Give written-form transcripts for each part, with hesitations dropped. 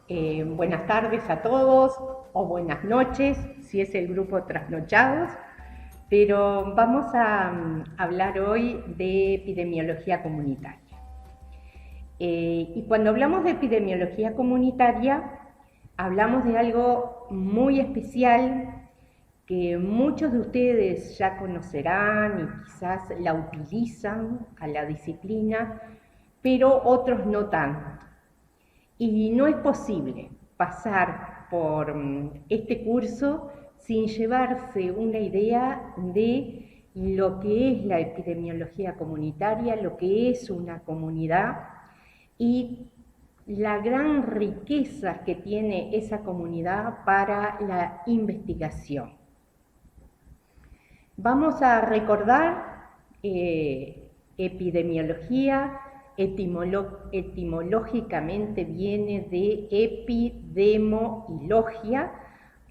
Buenas tardes a todos o buenas noches si es el grupo Trasnochados, pero vamos a hablar hoy de epidemiología comunitaria. Y cuando hablamos de epidemiología comunitaria, hablamos de algo muy especial que muchos de ustedes ya conocerán y quizás la utilizan a la disciplina, pero otros no tanto. Y no es posible pasar por este curso sin llevarse una idea de lo que es la epidemiología comunitaria, lo que es una comunidad y la gran riqueza que tiene esa comunidad para la investigación. Vamos a recordar epidemiología. Etimológicamente viene de epidemo y logia,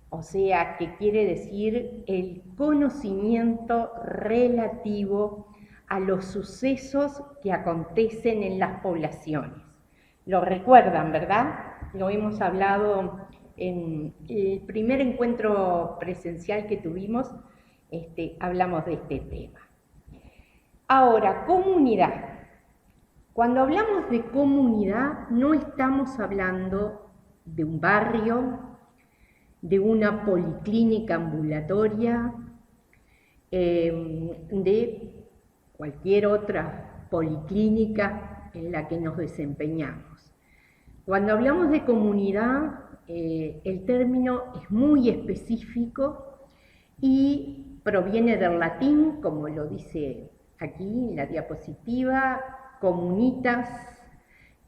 o sea que quiere decir el conocimiento relativo a los sucesos que acontecen en las poblaciones. Lo recuerdan, ¿verdad? Lo hemos hablado en el primer encuentro presencial que tuvimos, hablamos de este tema. Ahora, comunidad. Cuando hablamos de comunidad, no estamos hablando de un barrio, de una policlínica ambulatoria, de cualquier otra policlínica en la que nos desempeñamos. Cuando hablamos de comunidad, el término es muy específico y proviene del latín, como lo dice aquí en la diapositiva, comunitas,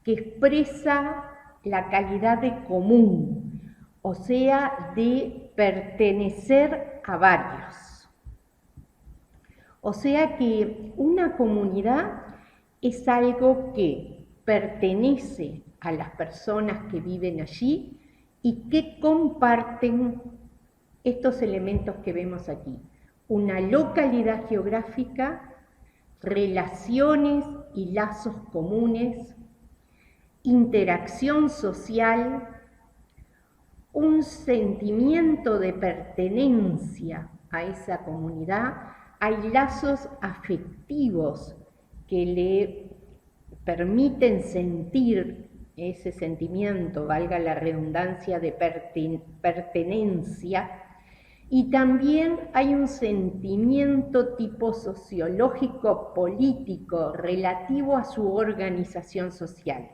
que expresa la calidad de común, o sea, de pertenecer a varios. O sea que una comunidad es algo que pertenece a las personas que viven allí y que comparten estos elementos que vemos aquí. Una localidad geográfica, relaciones y lazos comunes, interacción social, un sentimiento de pertenencia a esa comunidad. Hay lazos afectivos que le permiten sentir ese sentimiento, valga la redundancia, de pertenencia. Y también hay un sentimiento tipo sociológico político relativo a su organización social.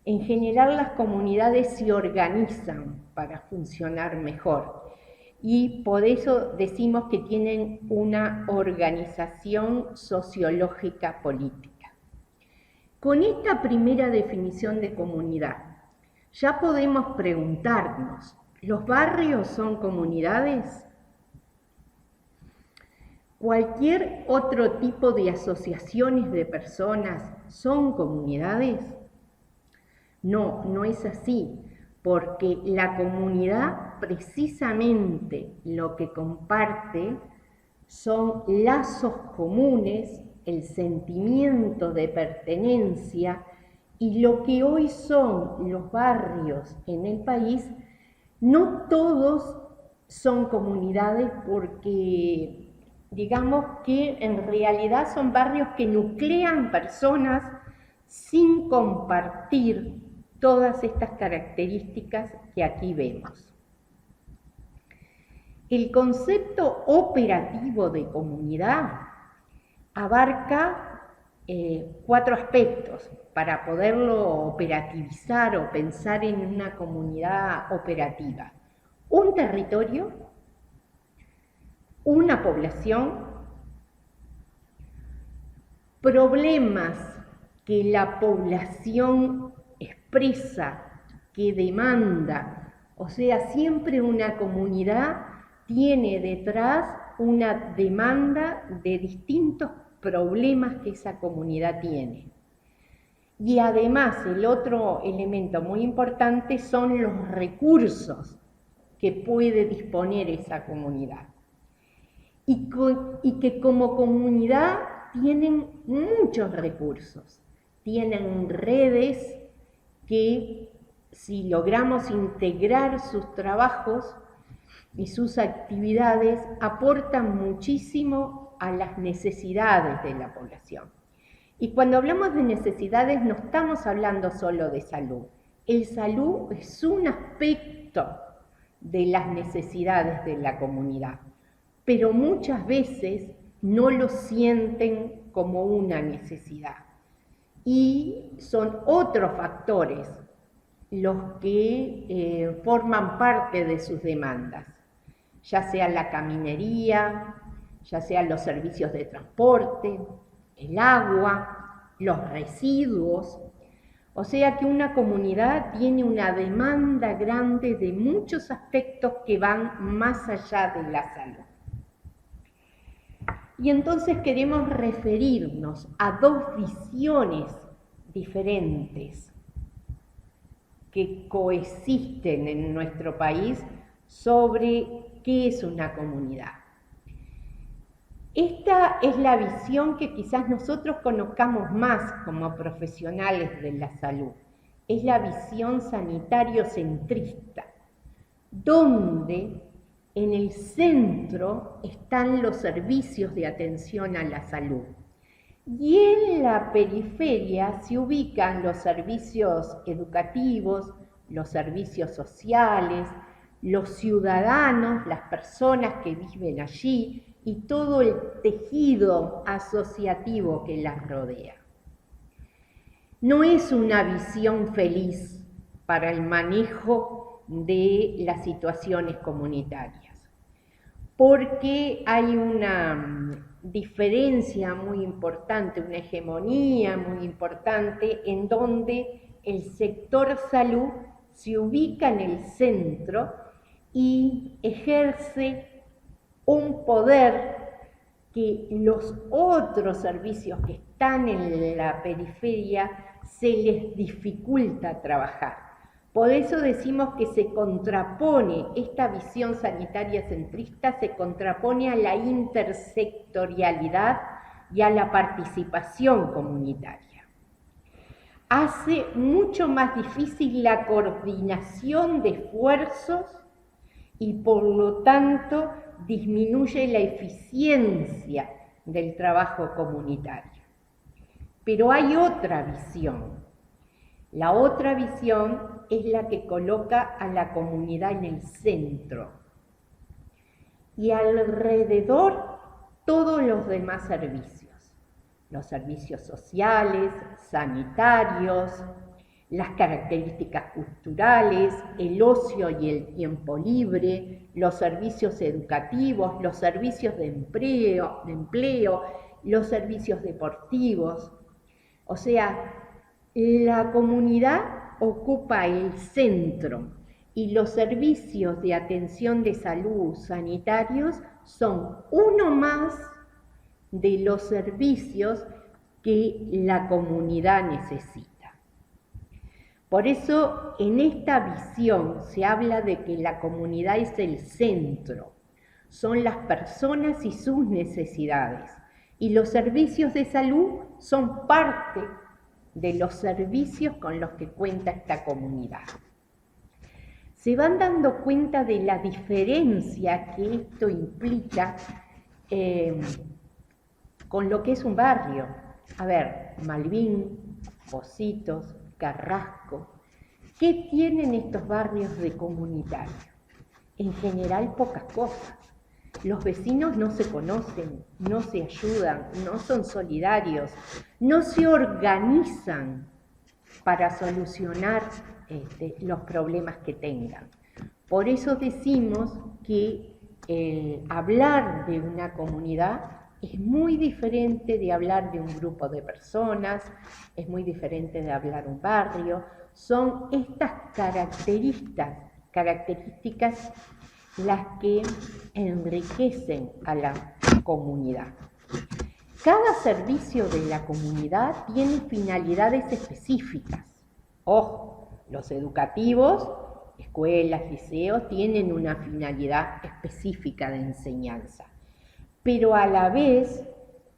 En general las comunidades se organizan para funcionar mejor y por eso decimos que tienen una organización sociológica política. Con esta primera definición de comunidad ya podemos preguntarnos, ¿los barrios son comunidades? ¿Cualquier otro tipo de asociaciones de personas son comunidades? No, no es así, porque la comunidad precisamente lo que comparte son lazos comunes, el sentimiento de pertenencia, y lo que hoy son los barrios en el país, no todos son comunidades porque digamos que en realidad son barrios que nuclean personas sin compartir todas estas características que aquí vemos. El concepto operativo de comunidad abarca 4 aspectos para poderlo operativizar o pensar en una comunidad operativa. Un territorio, una población, problemas que la población expresa, que demanda, o sea, siempre una comunidad tiene detrás una demanda de distintos problemas que esa comunidad tiene. Y además el otro elemento muy importante son los recursos que puede disponer esa comunidad. Y que como comunidad tienen muchos recursos, tienen redes que si logramos integrar sus trabajos y sus actividades, aportan muchísimo a las necesidades de la población. Y cuando hablamos de necesidades no estamos hablando solo de salud. El salud es un aspecto de las necesidades de la comunidad, pero muchas veces no lo sienten como una necesidad. Y son otros factores los que forman parte de sus demandas, ya sea la caminería, ya sean los servicios de transporte, el agua, los residuos. O sea que una comunidad tiene una demanda grande de muchos aspectos que van más allá de la salud. Y entonces queremos referirnos a dos visiones diferentes que coexisten en nuestro país sobre qué es una comunidad. Esta es la visión que quizás nosotros conozcamos más como profesionales de la salud. Es la visión sanitario-centrista, donde en el centro están los servicios de atención a la salud. Y en la periferia se ubican los servicios educativos, los servicios sociales, los ciudadanos, las personas que viven allí y todo el tejido asociativo que las rodea. No es una visión feliz para el manejo de las situaciones comunitarias, porque hay una diferencia muy importante, una hegemonía muy importante en donde el sector salud se ubica en el centro y ejerce un poder que los otros servicios que están en la periferia se les dificulta trabajar. Por eso decimos que se contrapone, esta visión sanitaria centrista se contrapone a la intersectorialidad y a la participación comunitaria. Hace mucho más difícil la coordinación de esfuerzos y por lo tanto disminuye la eficiencia del trabajo comunitario. Pero hay otra visión. La otra visión es la que coloca a la comunidad en el centro y alrededor todos los demás servicios, los servicios sociales, sanitarios, las características culturales, el ocio y el tiempo libre, los servicios educativos, los servicios de empleo, los servicios deportivos. O sea, la comunidad ocupa el centro y los servicios de atención de salud sanitarios son uno más de los servicios que la comunidad necesita. Por eso, en esta visión se habla de que la comunidad es el centro, son las personas y sus necesidades, y los servicios de salud son parte de los servicios con los que cuenta esta comunidad. Se van dando cuenta de la diferencia que esto implica con lo que es un barrio. A ver, Malvin, Pocitos, Carrasco. ¿Qué tienen estos barrios de comunitario? En general, pocas cosas. Los vecinos no se conocen, no se ayudan, no son solidarios, no se organizan para solucionar los problemas que tengan. Por eso decimos que hablar de una comunidad es muy diferente de hablar de un grupo de personas, es muy diferente de hablar un barrio. Son estas características las que enriquecen a la comunidad. Cada servicio de la comunidad tiene finalidades específicas. Ojo, los educativos, escuelas, liceos, tienen una finalidad específica de enseñanza, pero a la vez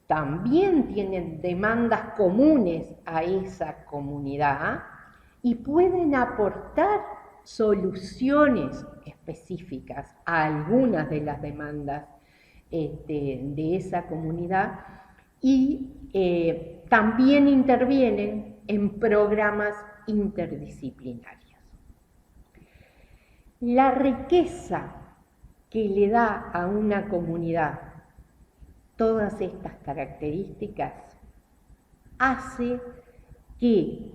también tienen demandas comunes a esa comunidad y pueden aportar soluciones específicas a algunas de las demandas de esa comunidad y también intervienen en programas interdisciplinarios. La riqueza que le da a una comunidad todas estas características hace que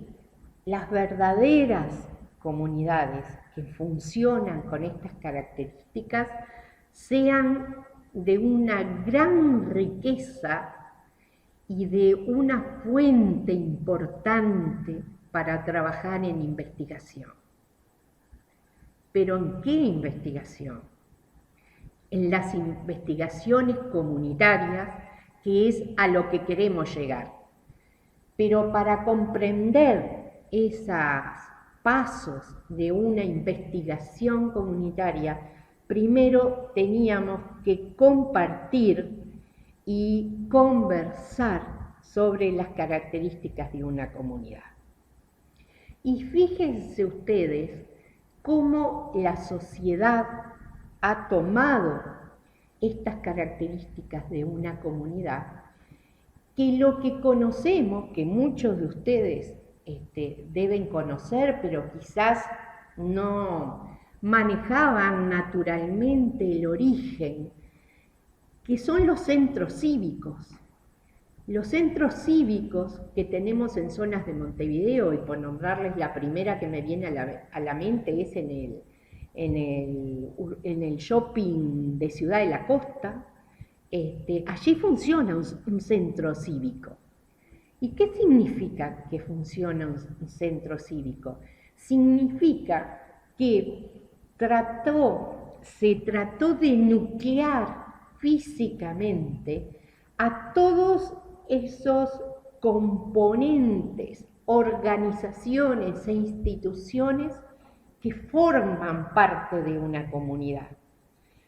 las verdaderas comunidades que funcionan con estas características sean de una gran riqueza y de una fuente importante para trabajar en investigación. ¿Pero en qué investigación? En las investigaciones comunitarias, que es a lo que queremos llegar. Pero para comprender esos pasos de una investigación comunitaria, primero teníamos que compartir y conversar sobre las características de una comunidad. Y fíjense ustedes cómo la sociedad ha tomado estas características de una comunidad, que lo que conocemos, que muchos de ustedes deben conocer, pero quizás no manejaban naturalmente el origen, que son los centros cívicos. Los centros cívicos que tenemos en zonas de Montevideo, y por nombrarles la primera que me viene a la mente es en el shopping de Ciudad de la Costa, allí funciona un centro cívico. ¿Y qué significa que funciona un centro cívico? Significa que se trató de nuclear físicamente a todos esos componentes, organizaciones e instituciones que forman parte de una comunidad,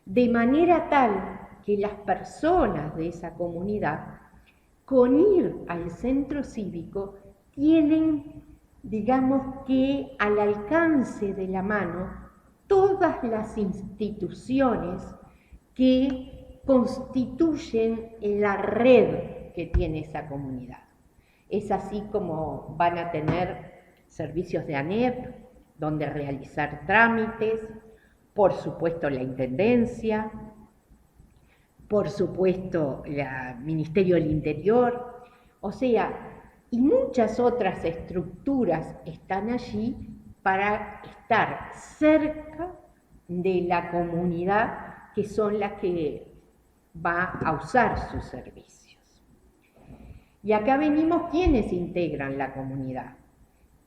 de manera tal que las personas de esa comunidad, con ir al centro cívico, tienen, digamos que al alcance de la mano, todas las instituciones que constituyen la red que tiene esa comunidad. Es así como van a tener servicios de ANEP, donde realizar trámites, por supuesto la Intendencia, por supuesto el Ministerio del Interior, o sea, y muchas otras estructuras están allí para estar cerca de la comunidad que son las que va a usar sus servicios. Y acá venimos quienes integran la comunidad: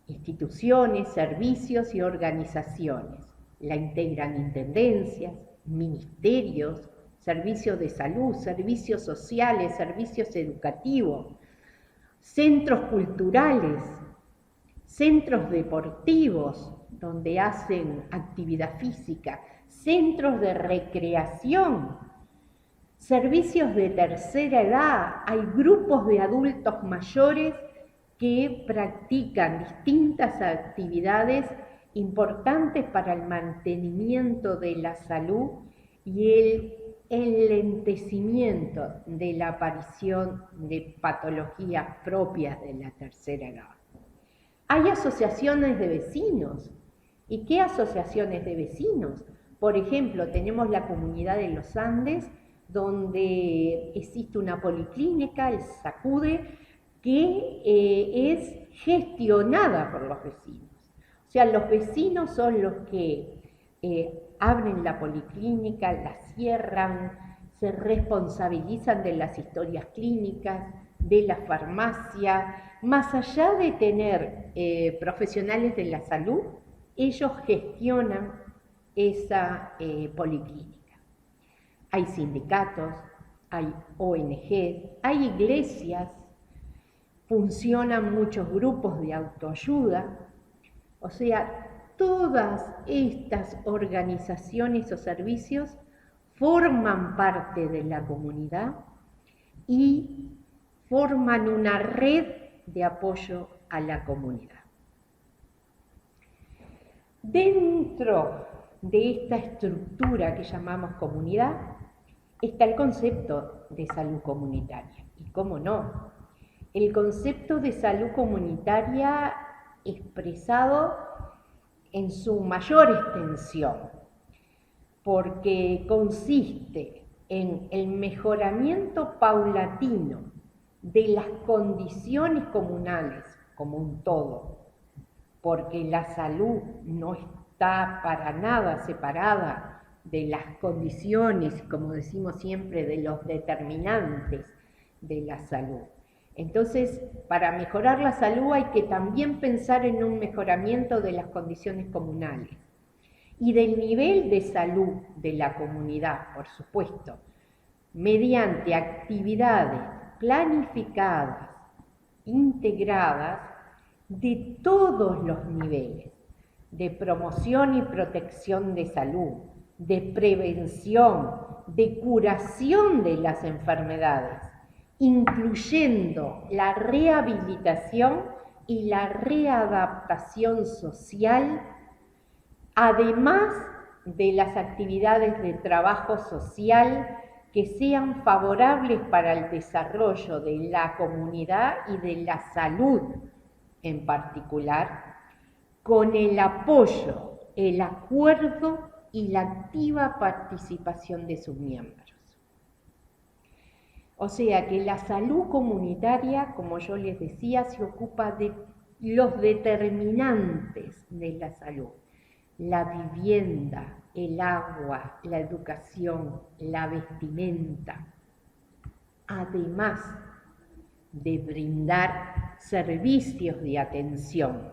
instituciones, servicios y organizaciones. La integran intendencias, ministerios, servicios de salud, servicios sociales, servicios educativos, centros culturales, centros deportivos donde hacen actividad física, centros de recreación, servicios de tercera edad. Hay grupos de adultos mayores que practican distintas actividades importantes para el mantenimiento de la salud y el enlentecimiento de la aparición de patologías propias de la tercera edad. Hay asociaciones de vecinos. ¿Y qué asociaciones de vecinos? Por ejemplo, tenemos la comunidad de los Andes, donde existe una policlínica, el SACUDE, que es gestionada por los vecinos. O sea, los vecinos son los que abren la policlínica, la cierran, se responsabilizan de las historias clínicas, de la farmacia. Más allá de tener profesionales de la salud, ellos gestionan esa policlínica. Hay sindicatos, hay ONG, hay iglesias, funcionan muchos grupos de autoayuda. O sea, todas estas organizaciones o servicios forman parte de la comunidad y forman una red de apoyo a la comunidad. Dentro de esta estructura que llamamos comunidad está el concepto de salud comunitaria. Y cómo no, el concepto de salud comunitaria expresado en su mayor extensión, porque consiste en el mejoramiento paulatino de las condiciones comunales como un todo, porque la salud no está para nada separada de las condiciones, como decimos siempre, de los determinantes de la salud. Entonces, para mejorar la salud hay que también pensar en un mejoramiento de las condiciones comunales y del nivel de salud de la comunidad, por supuesto, mediante actividades planificadas, integradas, de todos los niveles, de promoción y protección de salud, de prevención, de curación de las enfermedades, incluyendo la rehabilitación y la readaptación social, además de las actividades de trabajo social que sean favorables para el desarrollo de la comunidad y de la salud en particular, con el apoyo, el acuerdo y la activa participación de sus miembros. O sea que la salud comunitaria, como yo les decía, se ocupa de los determinantes de la salud: la vivienda, el agua, la educación, la vestimenta, además de brindar servicios de atención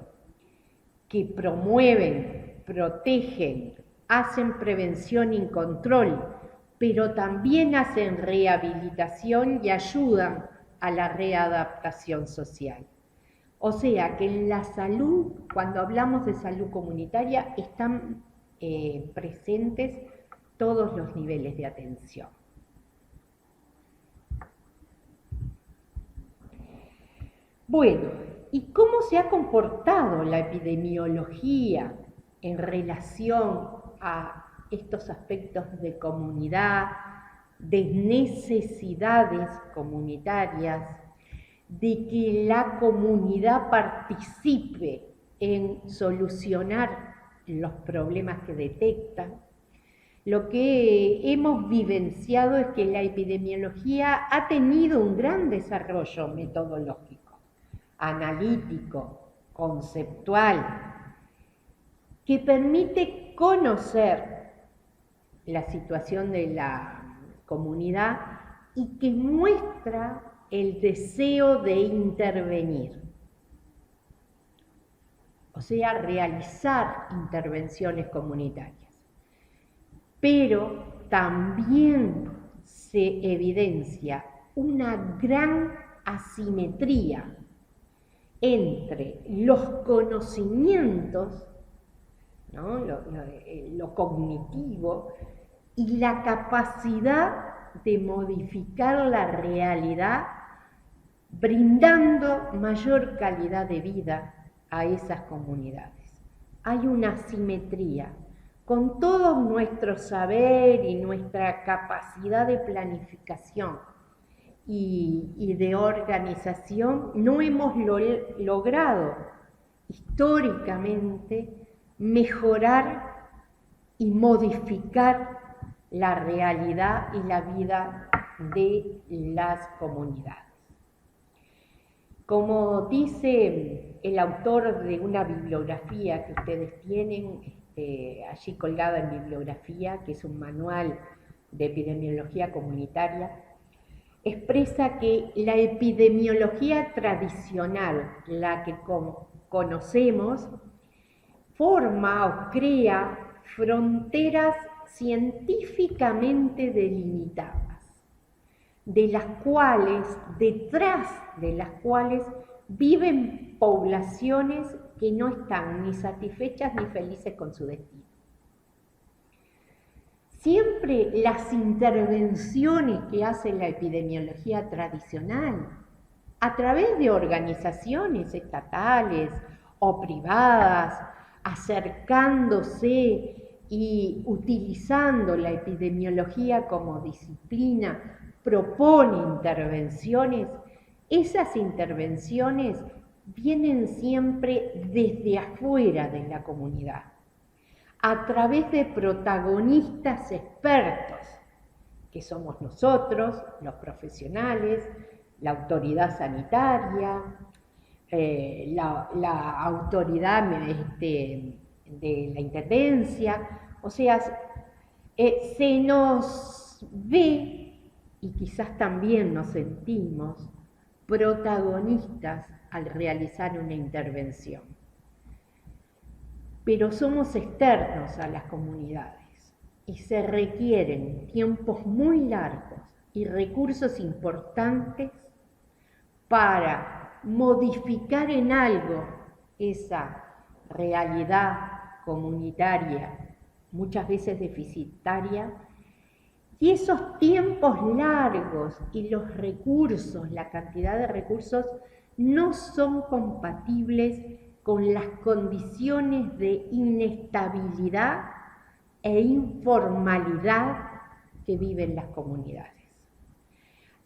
que promueven, protegen, hacen prevención y control, pero también hacen rehabilitación y ayudan a la readaptación social. O sea que en la salud, cuando hablamos de salud comunitaria, están presentes todos los niveles de atención. Bueno, ¿y cómo se ha comportado la epidemiología en relación a estos aspectos de comunidad, de necesidades comunitarias, de que la comunidad participe en solucionar los problemas que detecta? Lo que hemos vivenciado es que la epidemiología ha tenido un gran desarrollo metodológico, analítico, conceptual, que permite conocer la situación de la comunidad y que muestra el deseo de intervenir, o sea, realizar intervenciones comunitarias. Pero también se evidencia una gran asimetría entre los conocimientos, ¿no? lo cognitivo, y la capacidad de modificar la realidad, brindando mayor calidad de vida a esas comunidades. Hay una asimetría. Con todo nuestro saber y nuestra capacidad de planificación y de organización, no hemos logrado históricamente mejorar y modificar la realidad y la vida de las comunidades. Como dice el autor de una bibliografía que ustedes tienen allí colgada en bibliografía, que es un manual de epidemiología comunitaria, expresa que la epidemiología tradicional, la que conocemos, forma o crea fronteras científicamente delimitadas, detrás de las cuales viven poblaciones que no están ni satisfechas ni felices con su destino. Siempre las intervenciones que hace la epidemiología tradicional, a través de organizaciones estatales o privadas, acercándose y utilizando la epidemiología como disciplina, propone intervenciones, esas intervenciones vienen siempre desde afuera de la comunidad, a través de protagonistas expertos, que somos nosotros, los profesionales, la autoridad sanitaria, la autoridad de la intendencia, o sea, se nos ve y quizás también nos sentimos protagonistas al realizar una intervención. Pero somos externos a las comunidades y se requieren tiempos muy largos y recursos importantes para modificar en algo esa realidad comunitaria, muchas veces deficitaria, y esos tiempos largos y los recursos, la cantidad de recursos, no son compatibles con las condiciones de inestabilidad e informalidad que viven las comunidades.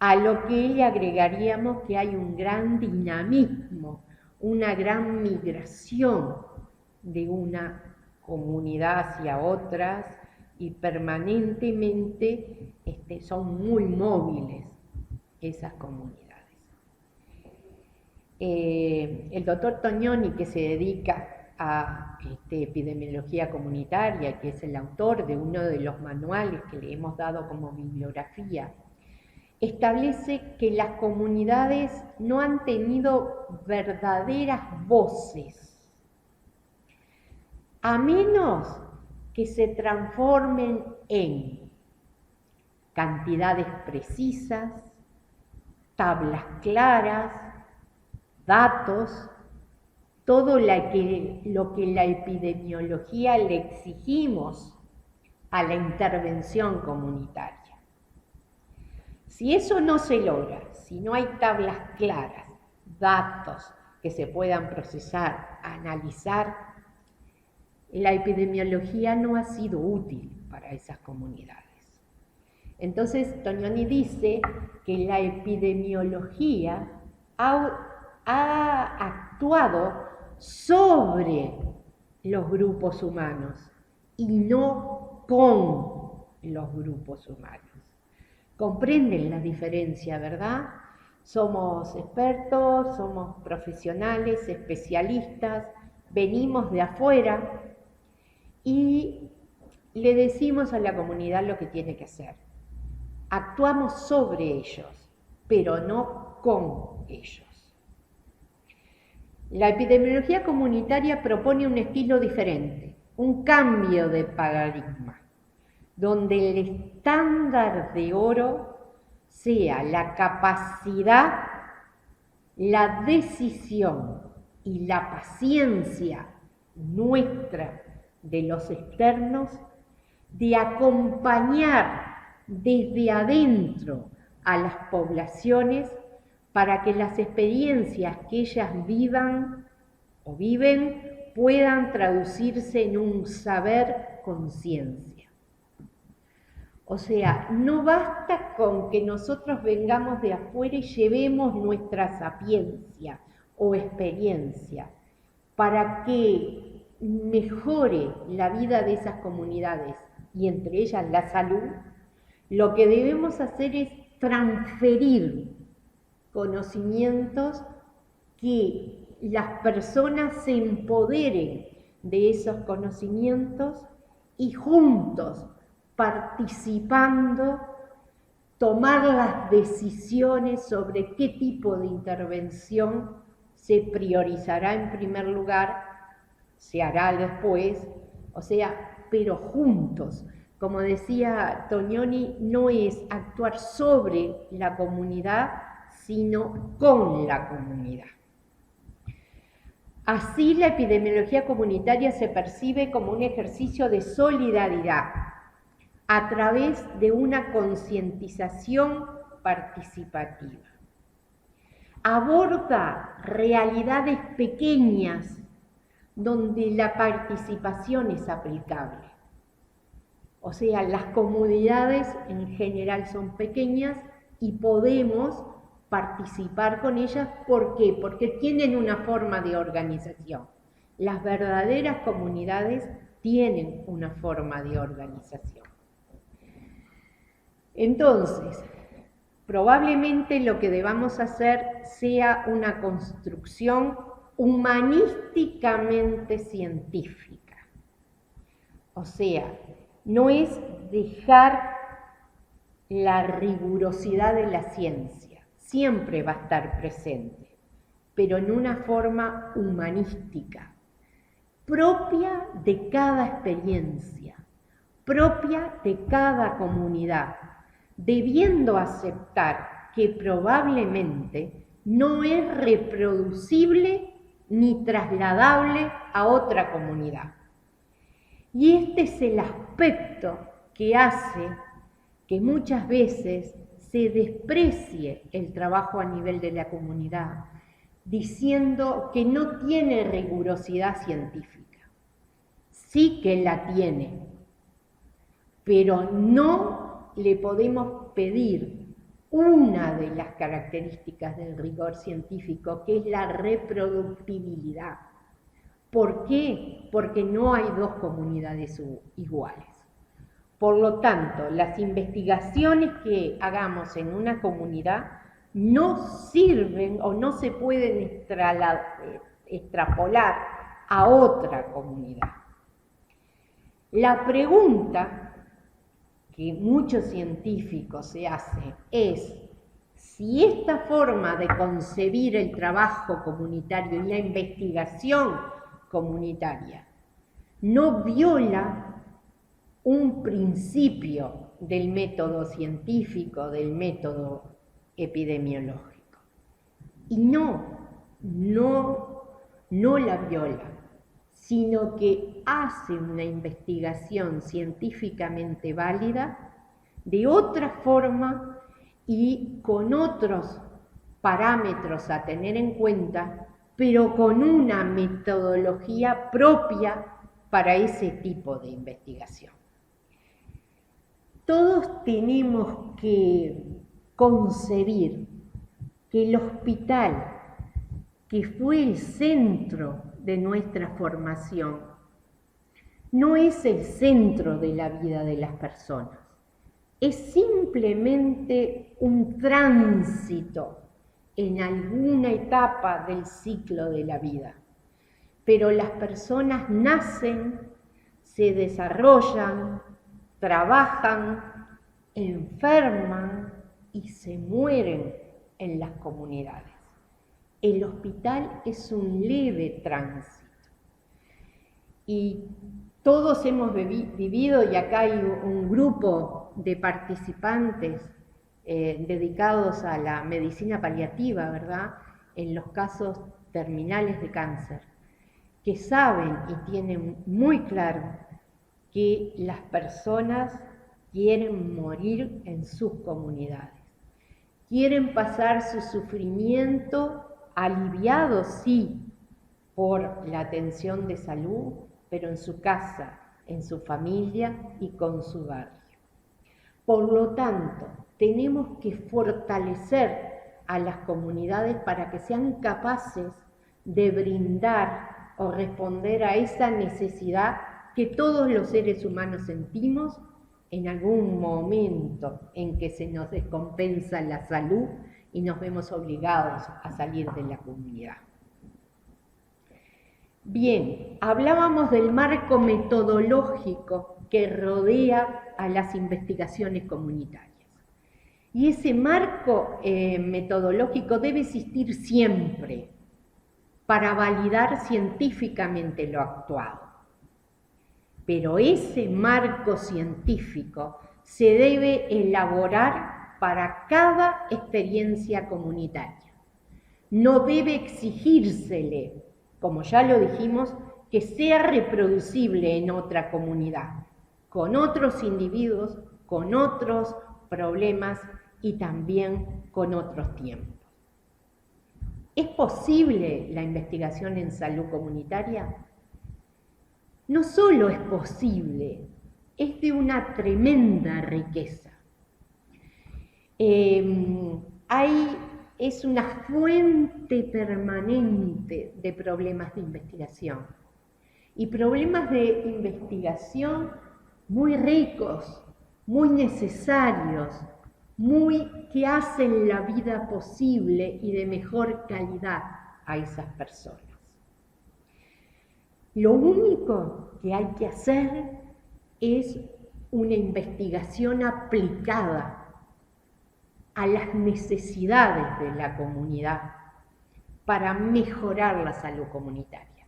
A lo que le agregaríamos que hay un gran dinamismo, una gran migración de una comunidad hacia otras y permanentemente son muy móviles esas comunidades. El doctor Tognoni, que se dedica a epidemiología comunitaria, que es el autor de uno de los manuales que le hemos dado como bibliografía, establece que las comunidades no han tenido verdaderas voces, a menos que se transformen en cantidades precisas, tablas claras, datos, todo lo que la epidemiología le exigimos a la intervención comunitaria. Si eso no se logra, si no hay tablas claras, datos que se puedan procesar, analizar, la epidemiología no ha sido útil para esas comunidades. Entonces, Tognoni dice que la epidemiología ha actuado sobre los grupos humanos y no con los grupos humanos. Comprenden la diferencia, ¿verdad? Somos expertos, somos profesionales, especialistas, venimos de afuera y le decimos a la comunidad lo que tiene que hacer. Actuamos sobre ellos, pero no con ellos. La epidemiología comunitaria propone un estilo diferente, un cambio de paradigma, donde el estándar de oro sea la capacidad, la decisión y la paciencia nuestra de los externos de acompañar desde adentro a las poblaciones para que las experiencias que ellas vivan o viven puedan traducirse en un saber conciencia. O sea, no basta con que nosotros vengamos de afuera y llevemos nuestra sapiencia o experiencia para que mejore la vida de esas comunidades y entre ellas la salud. Lo que debemos hacer es transferir conocimientos, que las personas se empoderen de esos conocimientos y juntos, participando, tomar las decisiones sobre qué tipo de intervención se priorizará en primer lugar, se hará después, o sea, pero juntos. Como decía Tognoni, no es actuar sobre la comunidad, sino con la comunidad. Así, la epidemiología comunitaria se percibe como un ejercicio de solidaridad a través de una concientización participativa. Aborda realidades pequeñas donde la participación es aplicable. O sea, las comunidades en general son pequeñas y podemos participar con ellas. ¿Por qué? Porque tienen una forma de organización. Las verdaderas comunidades tienen una forma de organización. Entonces, probablemente lo que debamos hacer sea una construcción humanísticamente científica. O sea, no es dejar la rigurosidad de la ciencia, siempre va a estar presente, pero en una forma humanística, propia de cada experiencia, propia de cada comunidad, debiendo aceptar que probablemente no es reproducible ni trasladable a otra comunidad. Y este es el aspecto que hace que muchas veces se desprecie el trabajo a nivel de la comunidad, diciendo que no tiene rigurosidad científica. Sí que la tiene, pero no le podemos pedir una de las características del rigor científico, que es la reproductibilidad. ¿Por qué? Porque no hay dos comunidades iguales. Por lo tanto, las investigaciones que hagamos en una comunidad no sirven o no se pueden extrapolar a otra comunidad. La pregunta que muchos científicos se hacen es si esta forma de concebir el trabajo comunitario y la investigación comunitaria no viola un principio del método científico, del método epidemiológico. Y no la viola, sino que hace una investigación científicamente válida de otra forma y con otros parámetros a tener en cuenta, pero con una metodología propia para ese tipo de investigación. Todos tenemos que concebir que el hospital, que fue el centro de nuestra formación, no es el centro de la vida de las personas, es simplemente un tránsito en alguna etapa del ciclo de la vida. Pero las personas nacen, se desarrollan, trabajan, enferman y se mueren en las comunidades. El hospital es un leve tránsito. Y todos hemos vivido, y acá hay un grupo de participantes dedicados a la medicina paliativa, ¿verdad?, en los casos terminales de cáncer, que saben y tienen muy claro que las personas quieren morir en sus comunidades, quieren pasar su sufrimiento aliviados, sí, por la atención de salud, pero en su casa, en su familia y con su barrio. Por lo tanto, tenemos que fortalecer a las comunidades para que sean capaces de brindar o responder a esa necesidad que todos los seres humanos sentimos en algún momento en que se nos descompensa la salud y nos vemos obligados a salir de la comunidad. Bien, hablábamos del marco metodológico que rodea a las investigaciones comunitarias. Y ese marco metodológico debe existir siempre para validar científicamente lo actuado. Pero ese marco científico se debe elaborar para cada experiencia comunitaria. No debe exigírsele, como ya lo dijimos, que sea reproducible en otra comunidad, con otros individuos, con otros problemas y también con otros tiempos. ¿Es posible la investigación en salud comunitaria? no solo es posible, es de una tremenda riqueza. Es una fuente permanente de problemas de investigación. Y problemas de investigación muy ricos, muy necesarios, que hacen la vida posible y de mejor calidad a esas personas. Lo único que hay que hacer es una investigación aplicada a las necesidades de la comunidad para mejorar la salud comunitaria.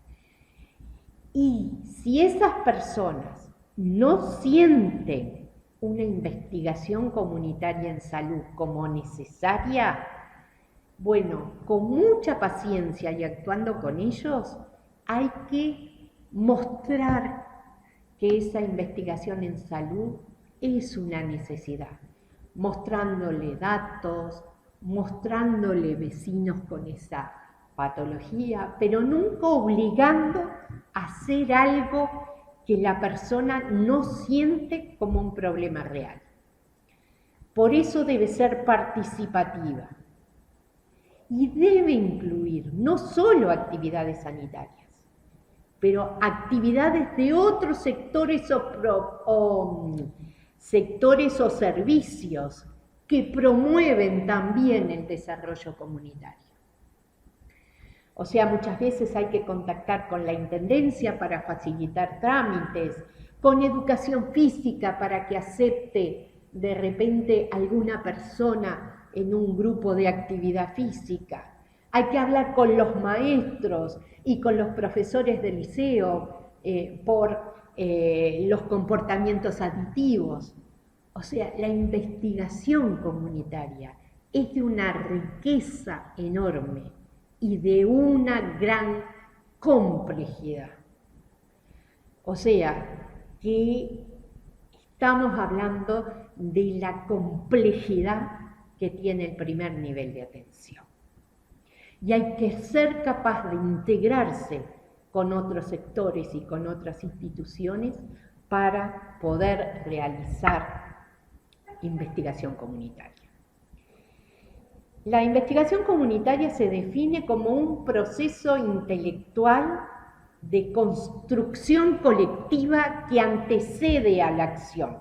Y si esas personas no sienten una investigación comunitaria en salud como necesaria, bueno, con mucha paciencia y actuando con ellos, hay que mostrar que esa investigación en salud es una necesidad, mostrándole datos, mostrándole vecinos con esa patología, pero nunca obligando a hacer algo que la persona no siente como un problema real. Por eso debe ser participativa y debe incluir no solo actividades sanitarias, pero actividades de otros sectores sectores o servicios que promueven también el desarrollo comunitario. O sea, muchas veces hay que contactar con la intendencia para facilitar trámites, con educación física para que acepte de repente alguna persona en un grupo de actividad física. Hay que hablar con los maestros y con los profesores del liceo por los comportamientos aditivos. O sea, la investigación comunitaria es de una riqueza enorme y de una gran complejidad. O sea, que estamos hablando de la complejidad que tiene el primer nivel de atención. Y hay que ser capaz de integrarse con otros sectores y con otras instituciones para poder realizar investigación comunitaria. La investigación comunitaria se define como un proceso intelectual de construcción colectiva que antecede a la acción.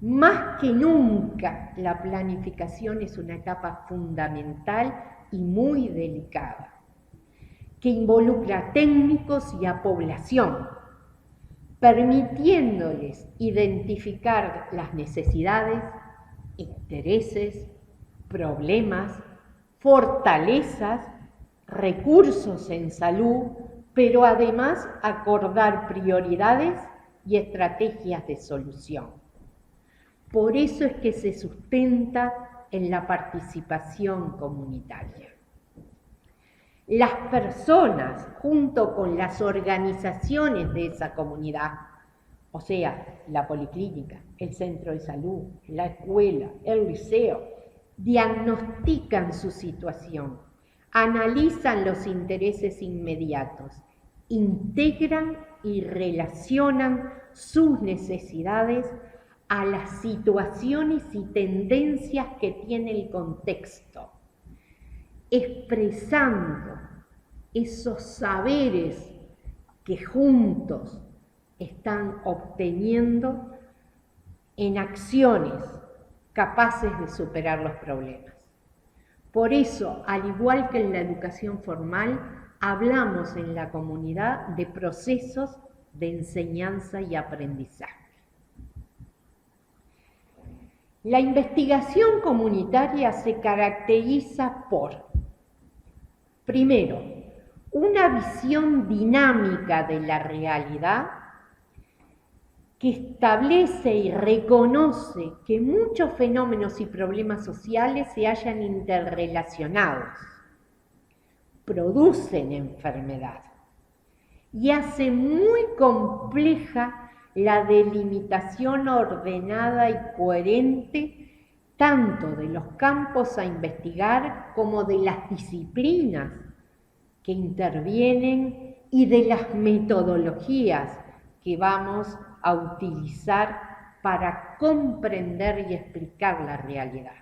Más que nunca, la planificación es una etapa fundamental y muy delicada, que involucra a técnicos y a población, permitiéndoles identificar las necesidades, intereses, problemas, fortalezas, recursos en salud, pero además acordar prioridades y estrategias de solución. Por eso es que se sustenta en la participación comunitaria. Las personas, junto con las organizaciones de esa comunidad, o sea, la policlínica, el centro de salud, la escuela, el liceo, diagnostican su situación, analizan los intereses inmediatos, integran y relacionan sus necesidades a las situaciones y tendencias que tiene el contexto, expresando esos saberes que juntos están obteniendo en acciones capaces de superar los problemas. Por eso, al igual que en la educación formal, hablamos en la comunidad de procesos de enseñanza y aprendizaje. La investigación comunitaria se caracteriza por, primero, una visión dinámica de la realidad que establece y reconoce que muchos fenómenos y problemas sociales se hallan interrelacionados, producen enfermedad y hace muy compleja la delimitación ordenada y coherente tanto de los campos a investigar como de las disciplinas que intervienen y de las metodologías que vamos a utilizar para comprender y explicar la realidad.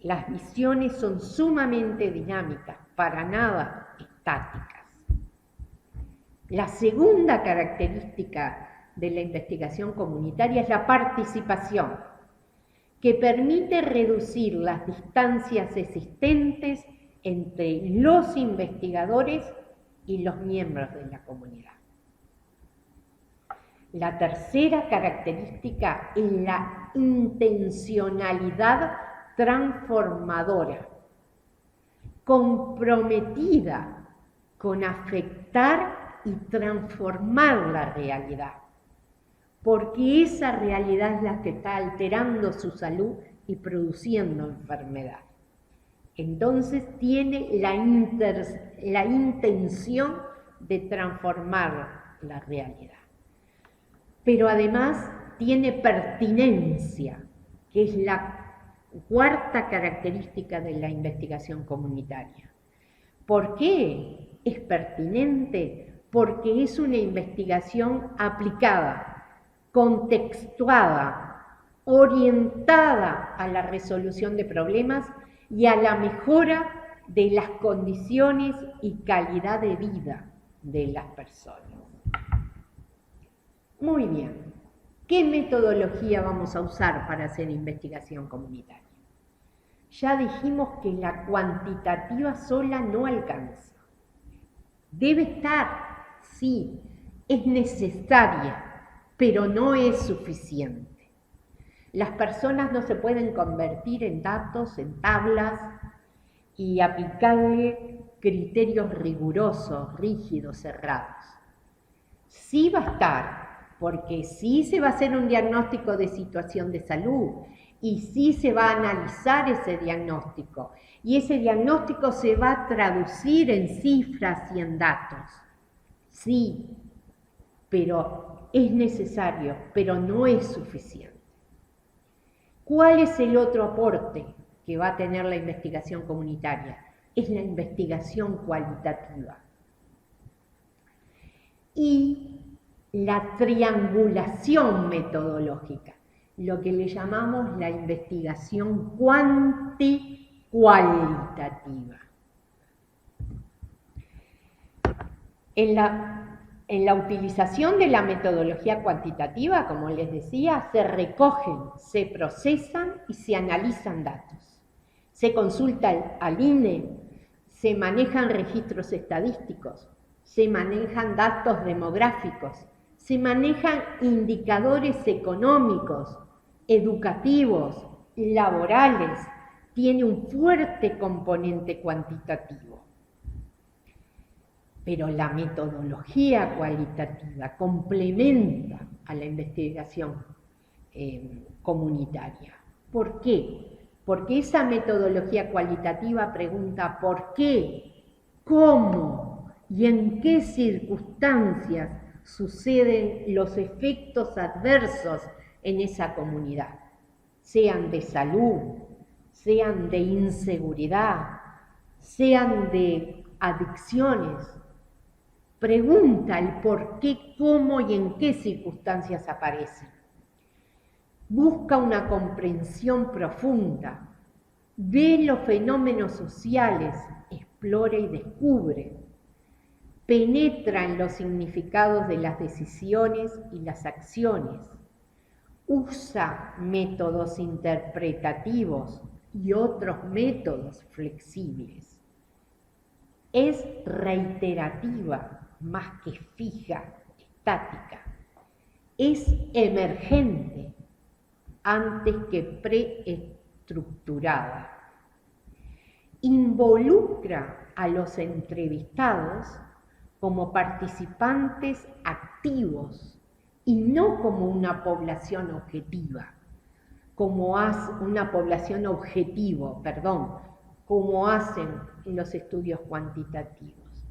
Las visiones son sumamente dinámicas, para nada estáticas. La segunda característica de la investigación comunitaria es la participación, que permite reducir las distancias existentes entre los investigadores y los miembros de la comunidad. La tercera característica es la intencionalidad transformadora, comprometida con afectar y transformar la realidad, porque esa realidad es la que está alterando su salud y produciendo enfermedad. Entonces tiene la intención de transformar la realidad. Pero además tiene pertinencia, que es la cuarta característica de la investigación comunitaria. ¿Por qué es pertinente? Porque es una investigación aplicada, contextuada, orientada a la resolución de problemas y a la mejora de las condiciones y calidad de vida de las personas. Muy bien. ¿Qué metodología vamos a usar para hacer investigación comunitaria? Ya dijimos que la cuantitativa sola no alcanza. Debe estar, sí, es necesaria, pero no es suficiente. Las personas no se pueden convertir en datos, en tablas y aplicarle criterios rigurosos, rígidos, cerrados. Sí va a estar, porque sí se va a hacer un diagnóstico de situación de salud y sí se va a analizar ese diagnóstico y ese diagnóstico se va a traducir en cifras y en datos. Sí, pero es necesario, pero no es suficiente. ¿Cuál es el otro aporte que va a tener la investigación comunitaria? Es la investigación cualitativa. Y la triangulación metodológica, lo que le llamamos la investigación cuanti-cualitativa. En la utilización de la metodología cuantitativa, como les decía, se recogen, se procesan y se analizan datos. Se consulta al INE, se manejan registros estadísticos, se manejan datos demográficos, se manejan indicadores económicos, educativos, laborales, tiene un fuerte componente cuantitativo. Pero la metodología cualitativa complementa a la investigación comunitaria. ¿Por qué? Porque esa metodología cualitativa pregunta por qué, cómo y en qué circunstancias suceden los efectos adversos en esa comunidad, sean de salud, sean de inseguridad, sean de adicciones. Pregunta el por qué, cómo y en qué circunstancias aparecen. Busca una comprensión profunda, ve los fenómenos sociales, explora y descubre. Penetra en los significados de las decisiones y las acciones. Usa métodos interpretativos y otros métodos flexibles. Es reiterativa más que fija, estática. Es emergente antes que preestructurada. Involucra a los entrevistados como participantes activos y no como una población objetiva, como hacen los estudios cuantitativos.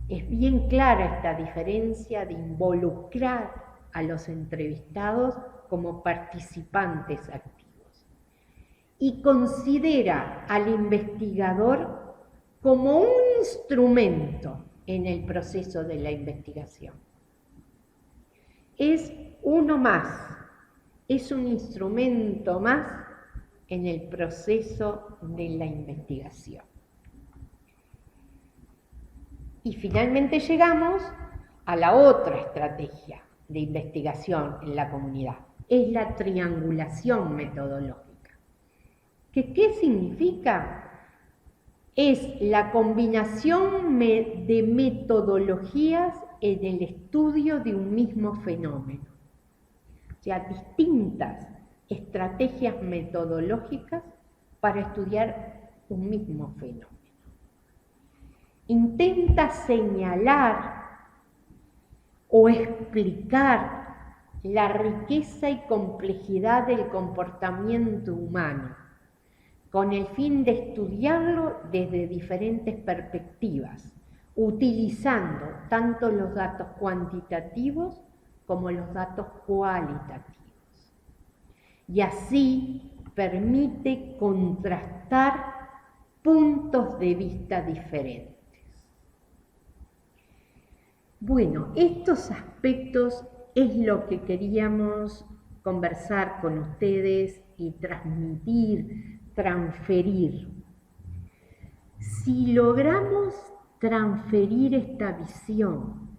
Es bien clara esta diferencia de involucrar a los entrevistados como participantes activos y considera al investigador como un instrumento en el proceso de la investigación. es uno más, es un instrumento más en el proceso de la investigación. Y finalmente llegamos a la otra estrategia de investigación en la comunidad, es la triangulación metodológica. ¿Qué significa? Es la combinación de metodologías en el estudio de un mismo fenómeno. O sea, distintas estrategias metodológicas para estudiar un mismo fenómeno. Intenta señalar o explicar la riqueza y complejidad del comportamiento humano, con el fin de estudiarlo desde diferentes perspectivas, utilizando tanto los datos cuantitativos como los datos cualitativos. Y así permite contrastar puntos de vista diferentes. Bueno, estos aspectos es lo que queríamos conversar con ustedes y transmitir, transferir. Si logramos transferir esta visión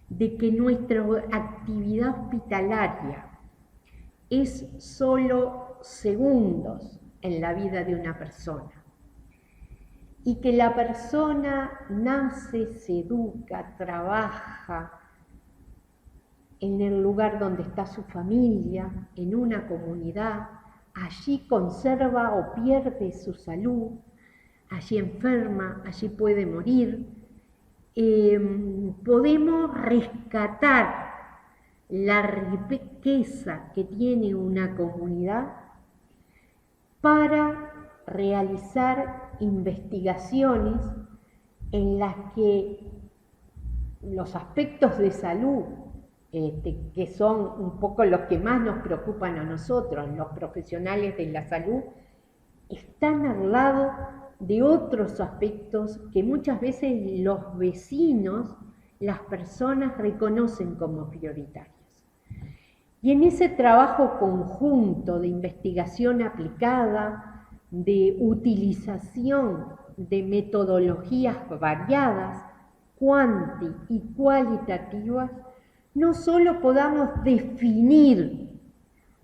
de que nuestra actividad hospitalaria es solo segundos en la vida de una persona, y que la persona nace, se educa, trabaja en el lugar donde está su familia, en una comunidad, allí conserva o pierde su salud, allí enferma, allí puede morir. Podemos rescatar la riqueza que tiene una comunidad para realizar investigaciones en las que los aspectos de salud, que son un poco los que más nos preocupan a nosotros, los profesionales de la salud, están al lado de otros aspectos que muchas veces los vecinos, las personas reconocen como prioritarios. Y en ese trabajo conjunto de investigación aplicada, de utilización de metodologías variadas, cuanti y cualitativas, no solo podamos definir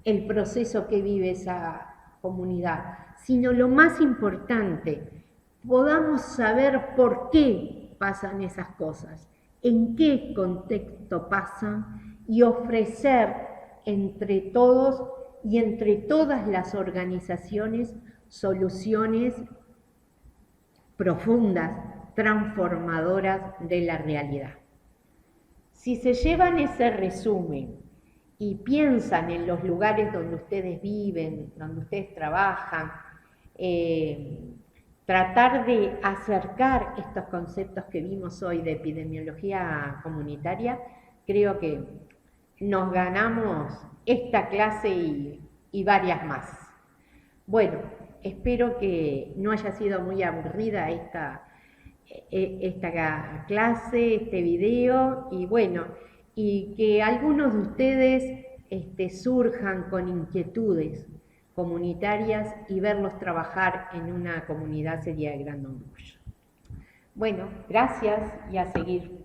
el proceso que vive esa comunidad, sino lo más importante, podamos saber por qué pasan esas cosas, en qué contexto pasan y ofrecer entre todos y entre todas las organizaciones soluciones profundas, transformadoras de la realidad. Si se llevan ese resumen y piensan en los lugares donde ustedes viven, donde ustedes trabajan, tratar de acercar estos conceptos que vimos hoy de epidemiología comunitaria, creo que nos ganamos esta clase y varias más. Bueno, espero que no haya sido muy aburrida esta clase, este video, y bueno, y que algunos de ustedes surjan con inquietudes comunitarias y verlos trabajar en una comunidad sería de gran orgullo. Bueno, gracias y a seguir.